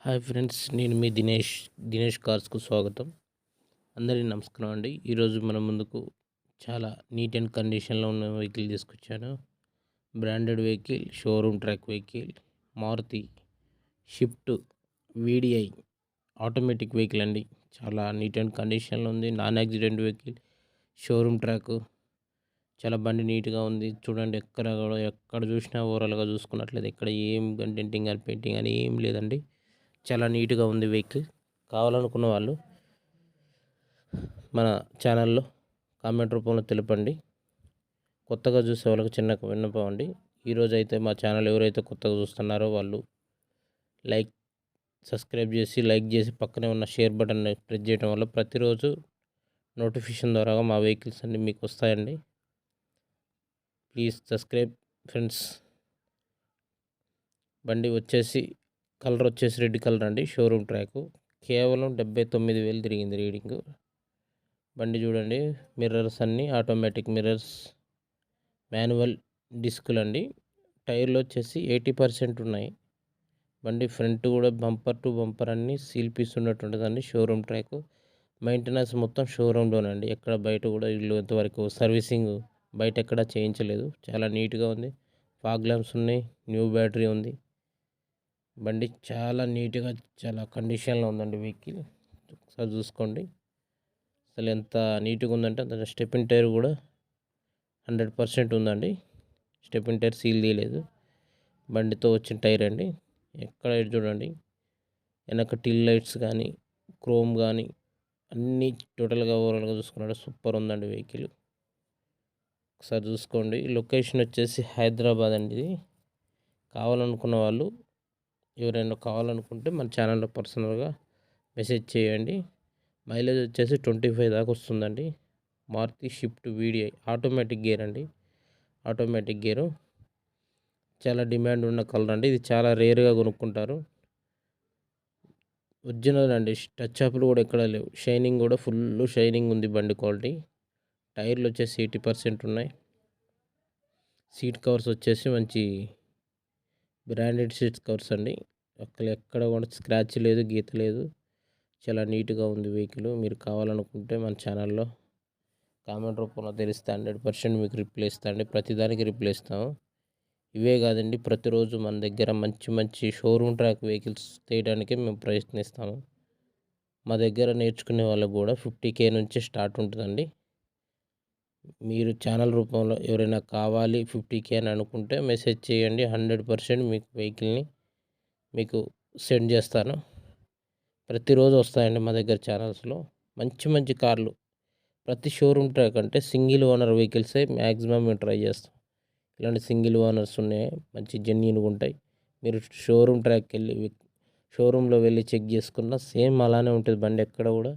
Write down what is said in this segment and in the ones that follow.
Hi friends, నేను మీ దినేష్ కార్స్కు స్వాగతం. అందరికీ నమస్కారం అండి. ఈరోజు మన ముందుకు చాలా నీట్ అండ్ కండిషన్లో ఉన్న వెహికల్ తీసుకొచ్చాను. Branded vehicle, showroom track vehicle, Maruti Swift VDI automatic vehicle అండి. చాలా నీట్ అండ్ కండిషన్లో ఉంది. Non accident vehicle, showroom track, చాలా బండి నీట్గా ఉంది. చూడండి, ఎక్కడ చూసినా ఓవరాల్గా చూసుకున్నట్లయితే ఇక్కడ ఏం డెంటింగ్ కానీ పెయింటింగ్ కానీ ఏం లేదండి. చాలా నీట్గా ఉంది వెహికల్. కావాలనుకున్న వాళ్ళు మన ఛానల్లో కామెంట్ రూపంలో తెలపండి. కొత్తగా చూసే వాళ్ళకి చిన్న విన్నపం అండి. ఈరోజు అయితే మా ఛానల్ ఎవరైతే కొత్తగా చూస్తున్నారో వాళ్ళు సబ్స్క్రైబ్ చేసి లైక్ చేసి పక్కనే ఉన్న షేర్ బటన్ ప్రెస్ చేయడం వల్ల ప్రతిరోజు నోటిఫికేషన్ ద్వారా మా వెహికల్స్ అన్నీ మీకు వస్తాయండి. Please subscribe friends. బండి వచ్చేసి కలర్ వచ్చేసి రెడ్ కలర్ అండి. షోరూమ్ ట్రాక్ కేవలం 79,000 తిరిగింది రీడింగ్. బండి చూడండి, మిర్రర్స్ అన్నీ ఆటోమేటిక్ మిర్రర్స్, మాన్యువల్ డిస్కులు అండి. టైర్లు వచ్చేసి 80% ఉన్నాయి. బండి ఫ్రంట్ కూడా బంపర్ టు బంపర్ అన్నీ సీల్ పీస్ ఉన్నట్టుంటుందండి. షోరూమ్ ట్రాక్ మెయింటెనెన్స్ మొత్తం షోరూంలోనండి. ఎక్కడ బయట కూడా ఇల్లు ఇంతవరకు సర్వీసింగ్ బయట ఎక్కడ చేయించలేదు. చాలా నీట్గా ఉంది. ఫాగ్ ల్యాంప్స్ ఉన్నాయి. న్యూ బ్యాటరీ ఉంది. బండి చాలా నీట్గా చాలా కండిషన్లో ఉందండి వెహికల్. ఒకసారి చూసుకోండి. అసలు ఎంత నీట్గా ఉందంటే అంత. స్టెపిన్ టైర్ కూడా 100% ఉందండి. స్టెపిన్ టైర్ సీల్ తీయలేదు. బండితో వచ్చిన టైర్ అండి. ఎక్కడ చూడండి, వెనక టిల్ లైట్స్ కానీ క్రోమ్ కానీ అన్నీ టోటల్గా ఓవరాల్గా చూసుకున్నాడు సూపర్ ఉందండి వెహికల్. ఒకసారి చూసుకోండి. లొకేషన్ వచ్చేసి హైదరాబాద్ అండి. ఇది కావాలనుకున్న వాళ్ళు ఎవరైనా కావాలనుకుంటే మన ఛానల్లో పర్సనల్గా మెసేజ్ చేయండి. మైలేజ్ వచ్చేసి 25 దాకా వస్తుందండి. Maruti Swift VDI automatic gear అండి. ఆటోమేటిక్ గేరు చాలా డిమాండ్ ఉన్న కలర్ అండి. ఇది చాలా రేర్గా కొనుక్కుంటారు. ఒరిజినల్ అండి. టచ్ అప్లు కూడా ఎక్కడ లేవు. షైనింగ్ కూడా ఫుల్ షైనింగ్ ఉంది బండి క్వాలిటీ. టైర్లు వచ్చేసి 80% ఉన్నాయి. సీట్ కవర్స్ వచ్చేసి మంచి బ్రాండెడ్ సీట్ కవర్స్ అండి. ఎక్కడ కూడా స్క్రాచ్ లేదు, గీత లేదు. చాలా నీట్గా ఉంది వెహికల్. మీరు కావాలనుకుంటే మన ఛానల్లో కామెంట్ రూపంలో తెలిస్తే 100% మీకు రిప్లై ఇస్తాండి. ప్రతిదానికి రిప్లై ఇస్తాము. ఇవే కాదండి, ప్రతిరోజు మన దగ్గర మంచి మంచి షోరూమ్ ట్రాక్ వెహికల్స్ తీయడానికి మేము ప్రయత్నిస్తాము. మా దగ్గర నేర్చుకునే వాళ్ళకు కూడా 50K నుంచి స్టార్ట్ ఉంటుందండి. మీరు ఛానల్ రూపంలో ఎవరైనా కావాలి 50K అని అనుకుంటే మెసేజ్ చేయండి. 100% మీకు వెహికల్ని మీకు సెండ్ చేస్తాను. ప్రతిరోజు వస్తాయండి మా దగ్గర ఛానల్స్లో మంచి మంచి కార్లు. ప్రతి షోరూమ్ ట్రాక్ అంటే సింగిల్ ఓనర్ వెహికల్సే మ్యాక్సిమం మేము ట్రై చేస్తాం. ఇలాంటి సింగిల్ ఓనర్స్ ఉన్నాయి, మంచి జెన్యూన్గా ఉంటాయి. మీరు షోరూంలో వెళ్ళి చెక్ చేసుకున్న సేమ్ అలానే ఉంటుంది బండి. ఎక్కడ కూడా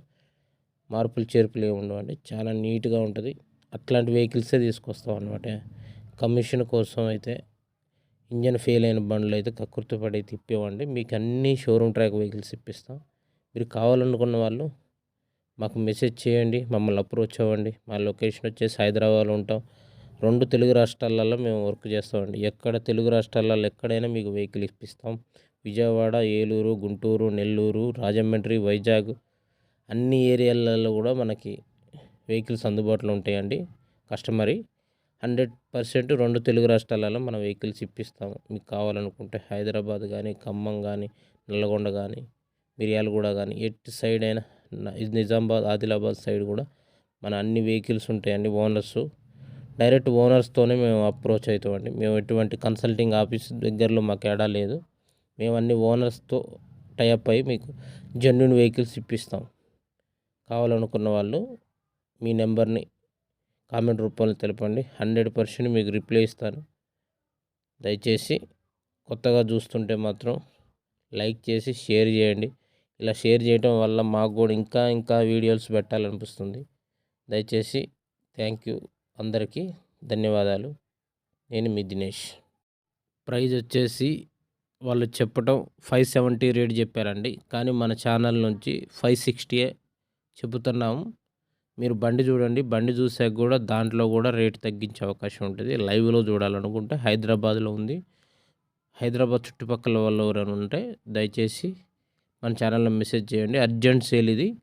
మార్పులు చేర్పులు ఏమి ఉండవండి. చాలా నీట్గా ఉంటుంది. అట్లాంటి వెహికల్సే తీసుకొస్తాం అన్నమాట. కమిషన్ కోసం అయితే ఇంజన్ ఫెయిల్ అయిన బండ్లు అయితే కక్కుర్తిపడి తిప్పేవండి. మీకు అన్ని షోరూమ్ ట్రాక్ వెహికల్స్ ఇప్పిస్తాం. మీరు కావాలనుకున్న వాళ్ళు మాకు మెసేజ్ చేయండి, మమ్మల్ని అప్రోచ్ అవ్వండి. మా లొకేషన్ వచ్చేసి హైదరాబాద్లో ఉంటాం. 2 తెలుగు రాష్ట్రాలలో మేము వర్క్ చేస్తామండి. తెలుగు రాష్ట్రాలలో ఎక్కడైనా మీకు వెహికల్ ఇప్పిస్తాం. విజయవాడ, ఏలూరు, గుంటూరు, నెల్లూరు, రాజమండ్రి, వైజాగ్ అన్ని ఏరియాలలో కూడా మనకి వెహికల్స్ అందుబాటులో ఉంటాయండి. 100% 2 తెలుగు రాష్ట్రాలలో మన వెహికల్స్ ఇప్పిస్తాము. మీకు కావాలనుకుంటే హైదరాబాద్ కానీ, ఖమ్మం కానీ, నల్గొండ కానీ, మిర్యాలగూడ కానీ ఎటు సైడ్ అయినా, నిజామాబాద్, ఆదిలాబాద్ సైడ్ కూడా మన అన్ని వెహికల్స్ ఉంటాయండి. డైరెక్ట్ ఓనర్స్తోనే మేము అప్రోచ్ అవుతామండి. మేము ఎటువంటి కన్సల్టింగ్ ఆఫీస్ దగ్గరలో మాకు ఏడా లేదు. మేము అన్ని ఓనర్స్తో టైఅప్ అయ్యి మీకు జెన్యూన్ వెహికల్స్ ఇప్పిస్తాం. కావాలనుకున్న వాళ్ళు మీ నెంబర్ని కామెంట్ రూపంలో తెలపండి. 100% మీకు రిప్లై ఇస్తాను. దయచేసి కొత్తగా చూస్తుంటే మాత్రం లైక్ చేసి షేర్ చేయండి. ఇలా షేర్ చేయడం వల్ల మాకు కూడా ఇంకా వీడియోస్ పెట్టాలనిపిస్తుంది. దయచేసి థ్యాంక్ యూ. అందరికీ ధన్యవాదాలు. నేను మీ దినేష్. ప్రైజ్ వచ్చేసి వాళ్ళు చెప్పటం 570 రేట్ చెప్పారండి. కానీ మన ఛానల్ నుంచి 560 చెబుతున్నాము. మీరు బండి చూడండి. బండి చూసాక కూడా దాంట్లో కూడా రేట్ తగ్గించే అవకాశం ఉంటుంది. లైవ్లో చూడాలనుకుంటే హైదరాబాద్లో ఉంది. హైదరాబాద్ చుట్టుపక్కల వాళ్ళు ఎవరైనా ఉంటే దయచేసి మన ఛానల్లో మెసేజ్ చేయండి. అర్జెంట్ సేల్ ఇది.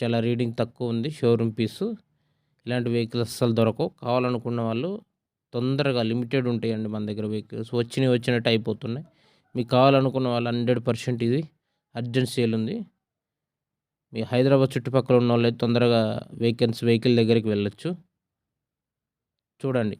చాలా రీడింగ్ తక్కువ ఉంది. షోరూమ్ పీసు. ఇలాంటి వెహికల్స్ అస్సలు దొరకవు. కావాలనుకున్న వాళ్ళు తొందరగా లిమిటెడ్ ఉంటాయండి మన దగ్గర వెహికల్స్. వచ్చినట్టు అయిపోతున్నాయి. మీకు కావాలనుకున్న వాళ్ళు 100% ఇది అర్జెంట్ సేల్ ఉంది. మీ హైదరాబాద్ చుట్టుపక్కల ఉన్న వాళ్ళైతే తొందరగా వెహికల్ దగ్గరికి వెళ్ళొచ్చు. చూడండి.